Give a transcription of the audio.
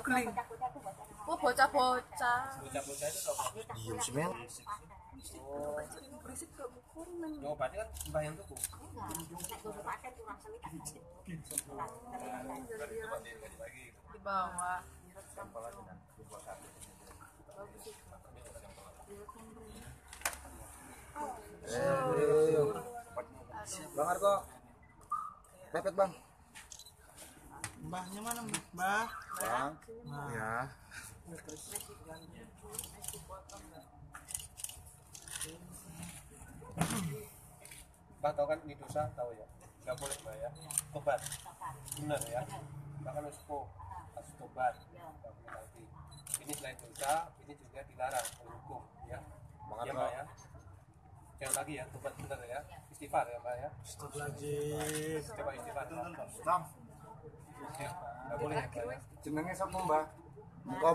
struggling. Oh, bocah-bocah. Bocah-bocah itu apa? Diem sih men. Oh, Berisik ke kurang. obatnya kan mbah yang tuku. Di bawah. Bang Arko. Pepet bang. Mbahnya mana mbah? Bang. Ya. Mbah tahu kan ini dosa, tahu ya? Nggak boleh mbah ya. Tobat. Benar ya. Bahkan sepuh harus tobat. Nggak boleh lagi. Ini selain dosa, ini juga dilarang oleh hukum ya. Ya mbak ya. Jangan lagi ya, tobat benar ya. Istighfar ya mbak ya. Astagfirullahaladzim. Coba istighfar. Bang. Nggak boleh ya mbak ya. Jenenge sapa mbah? Mengko.